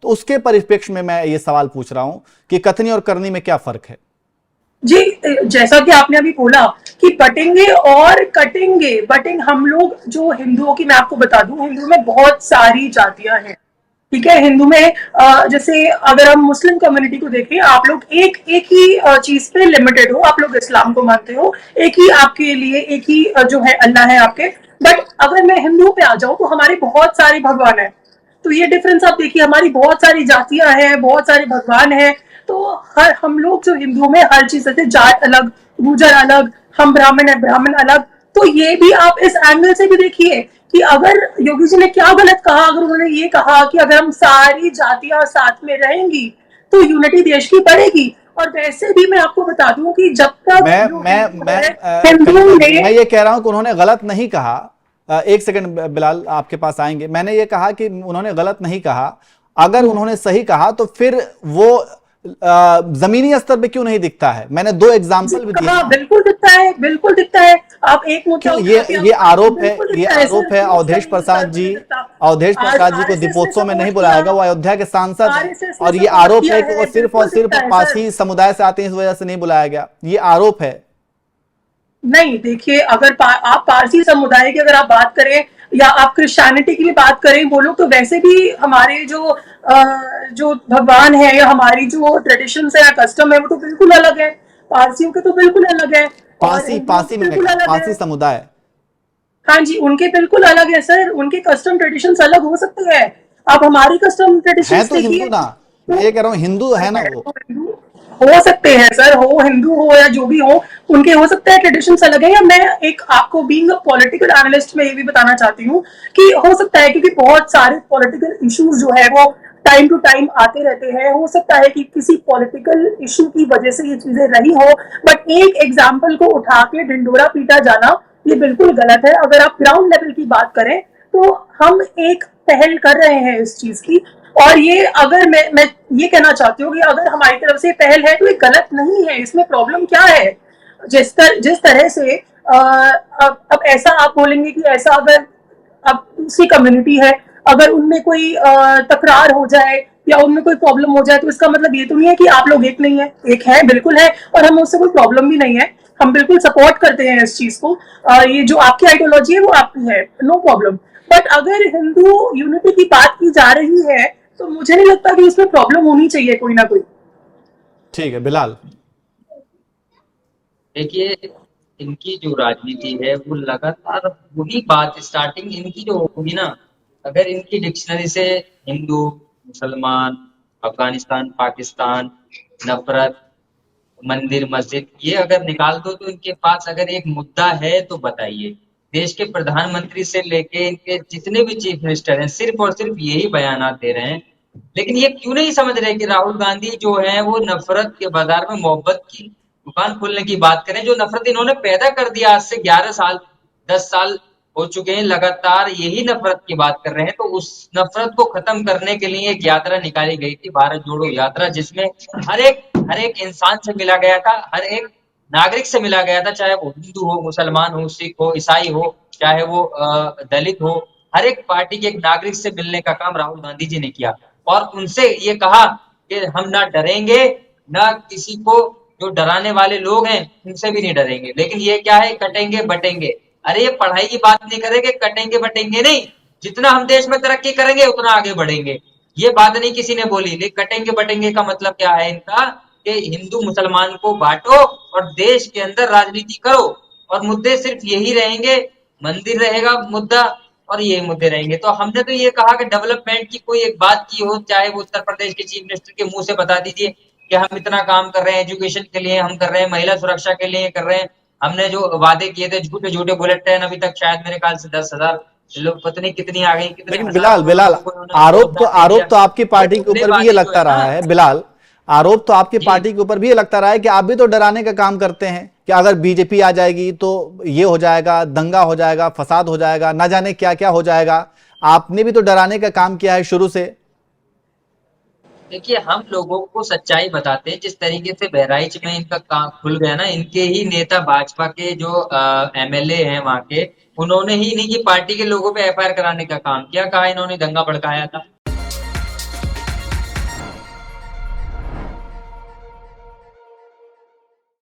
तो उसके परिप्रेक्ष्य में मैं ये सवाल पूछ रहा हूं कि कथनी और करनी में क्या फर्क है? जी, जैसा कि आपने अभी बोला कि बटेंगे और कटेंगे। बटेंगे हम लोग जो हिंदुओं की, मैं आपको बता दूं, हिंदू में बहुत सारी जातियां हैं। ठीक है, हिंदू में जैसे अगर हम मुस्लिम कम्युनिटी को देखें, आप लोग एक एक ही चीज पे लिमिटेड हो, आप लोग इस्लाम को मानते हो, एक ही आपके लिए एक ही जो है अल्लाह है आपके। बट अगर मैं हिंदू पे आ जाऊं तो हमारे बहुत सारे भगवान हैं। तो ये डिफरेंस आप देखिए, हमारी बहुत सारी जातियां हैं, बहुत सारे भगवान हैं। तो हर हम लोग जो हिंदुओं में हर चीज, जैसे जाट अलग, गुजर अलग, हम ब्राह्मण है ब्राह्मण अलग। तो ये भी आप इस एंगल से भी देखिए कि अगर योगी जी ने क्या गलत कहा, अगर उन्होंने ये कहा कि अगर हम सारी जातियां साथ में रहेंगी तो यूनिटी देश की बढ़ेगी। और वैसे भी मैं आपको बता दूं कि जब तक मैं जो मैं हिंदू मैं है, कनिका, हिंदुओं ने, मैं ये कह रहा हूं कि उन्होंने गलत नहीं कहा। एक सेकंड बिलाल, आपके पास आएंगे। मैंने ये कहा कि उन्होंने गलत नहीं कहा। अगर उन्होंने सही कहा तो फिर वो जमीनी स्तर पे क्यों नहीं दिखता है? मैंने दो एग्जाम्पल भी दिए हाँ ना। बिल्कुल दिखता है, बिल्कुल दिखता है। आप एक मुद्दा क्यों उठा के आप देखिए, बिल्कुल ये दिखता है सर, आरोप है क्यों अवधेश जमीनी स्तर प्रसाद पे जी, नहीं दिखता? अवधेश आर प्रसाद जी को आरएसएस ने दीपोत्सव में नहीं सपोर्ट बुलाया किया, गया, वो अयोध्या के सांसद हैं। आरएसएस ने और ये सपोर्ट आरोप किया है कि वो है, सिर्फ और बिल्कुल सिर्फ दिखता है सर। पारसी समुदाय से आते हैं, इस वजह से नहीं बुलाया गया। ये आरोप है। नहीं देखिए, अगर आप पारसी समुदाय की अगर आप बात करें या आप क्रिश्चियनिटी की भी बात करें, वो लोग तो वैसे भी हमारे जो भगवान है या हमारी जो ट्रेडिशन है या कस्टम है वो तो बिल्कुल अलग है। पारसियों के तो बिल्कुल अलग है और पासी, हिंदुओं पासी के मैंने बिल्कुल कहा, अलग है। पासी समुदाय। हाँ जी, उनके बिल्कुल अलग है सर, उनके कस्टम ट्रेडिशंस अलग हो सकते हैं। आप हमारी कस्टम है ट्रेडिशंस तो हिंदू देखिए। ना। मैं ये कह रहा हूं हिंदू है ना वो। तो हिंदू हो सकते हैं सर, हो हिंदू हो या जो भी हो, उनके हो सकता है ट्रेडिशंस अलग है। या मैं एक आपको बीइंग अ पॉलिटिकल एनालिस्ट में ये भी बताना चाहती हूँ कि हो सकता है, क्योंकि बहुत सारे पॉलिटिकल इश्यूज जो है वो टाइम टू टाइम आते रहते हैं, हो सकता है कि किसी पॉलिटिकल इशू की वजह से ये चीजें रही हो। बट एक एग्जाम्पल को उठा के ढिंडोरा पीटा जाना ये बिल्कुल गलत है। अगर आप ग्राउंड लेवल की बात करें तो हम एक पहल कर रहे हैं इस चीज की। और ये अगर मैं ये कहना चाहती हूँ कि अगर हमारी तरफ से पहल है तो ये गलत नहीं है, इसमें प्रॉब्लम क्या है? जिस तरह से अब ऐसा आप बोलेंगे कि ऐसा अगर अब दूसरी कम्युनिटी है, अगर उनमें कोई तकरार हो जाए या उनमें कोई प्रॉब्लम हो जाए तो इसका मतलब ये तो नहीं है कि आप लोग एक नहीं है, एक है, बिल्कुल है। और हमें उससे कोई प्रॉब्लम भी नहीं है, हम बिल्कुल सपोर्ट करते हैं इस चीज को। ये जो आपकी आइडियोलॉजी है वो आपकी है, नो प्रॉब्लम। बट अगर हिंदू यूनिटी की बात की जा रही है तो मुझे नहीं लगता कि इसमें प्रॉब्लम होनी चाहिए कोई ना कोई। ठीक है बिलाल। देखिए, इनकी जो राजनीति है वो लगातार वही बात स्टार्टिंग इनकी जो होगी ना, अगर इनकी डिक्शनरी से हिंदू, मुसलमान, अफगानिस्तान, पाकिस्तान, नफरत, मंदिर, मस्जिद ये अगर निकाल दो तो इनके पास अगर एक मुद्दा है तो बताइए। देश के प्रधानमंत्री से लेके इनके जितने भी चीफ मिनिस्टर हैं सिर्फ और सिर्फ यही बयानात दे रहे हैं। लेकिन ये क्यों नहीं समझ रहे कि राहुल गांधी जो है वो नफरत के बाजार में मोहब्बत की दुकान खोलने की बात करें। जो नफरत इन्होंने पैदा कर दिया आज से 11 साल 10 साल हो चुके हैं, लगातार यही नफरत की बात कर रहे हैं। तो उस नफरत को खत्म करने के लिए एक यात्रा निकाली गई थी, भारत जोड़ो यात्रा, जिसमें हर एक इंसान से मिला गया था, हर एक नागरिक से मिला गया था, चाहे वो हिंदू हो, मुसलमान हो, सिख हो, ईसाई हो, चाहे वो दलित हो। हर एक पार्टी के एक नागरिक से मिलने का काम राहुल गांधी जी ने किया और उनसे ये कहा कि हम ना डरेंगे, ना किसी को जो डराने वाले लोग हैं उनसे भी नहीं डरेंगे। लेकिन ये क्या है, कटेंगे बटेंगे। अरे ये पढ़ाई की बात नहीं करेंगे, कटेंगे बटेंगे नहीं, जितना हम देश में तरक्की करेंगे उतना आगे बढ़ेंगे। ये बात नहीं किसी ने बोली। लेकिन कटेंगे बटेंगे का मतलब क्या है इनका, कि हिंदू मुसलमान को बांटो और देश के अंदर राजनीति करो और मुद्दे सिर्फ यही रहेंगे। मंदिर रहेगा मुद्दा और यही मुद्दे रहेंगे। तो हमने तो ये कहा कि डेवलपमेंट की कोई एक बात की हो, चाहे वो उत्तर प्रदेश के चीफ मिनिस्टर के मुंह से बता दीजिए कि हम इतना काम कर रहे हैं, एजुकेशन के लिए हम कर रहे हैं, महिला सुरक्षा के लिए कर रहे हैं। हमने जो वादे किए थे झूठे झूठे बुलेट ट्रेन, अभी तक शायद मेरे ख्याल से 10,000 लोग, पता नहीं कितनी आ गई, कितने लेकिन हजार बिलाल, करोड़ बिलाल, लोगों को उन्होंने रोजगार दे दिया। आरोप तो आपकी वो पार्टी के झूठे ऊपर भी ये वादे जो लगता है ना। रहा है बिलाल। आरोप तो आपकी जी। पार्टी के ऊपर भी ये लगता रहा है कि आप भी तो डराने का काम करते हैं कि अगर बीजेपी आ जाएगी तो ये हो जाएगा, दंगा हो जाएगा, फसाद हो जाएगा, ना जाने क्या क्या हो जाएगा। आपने भी तो डराने का काम किया है शुरू से। देखिए, हम लोगों को सच्चाई बताते हैं। जिस तरीके से बहराइच में इनका काम खुल गया ना, इनके ही नेता भाजपा के जो एमएलए हैं वहां के, उन्होंने ही इन्हीं की पार्टी के लोगों पे एफआईआर कराने का काम किया, कहा इन्होंने दंगा भड़काया था।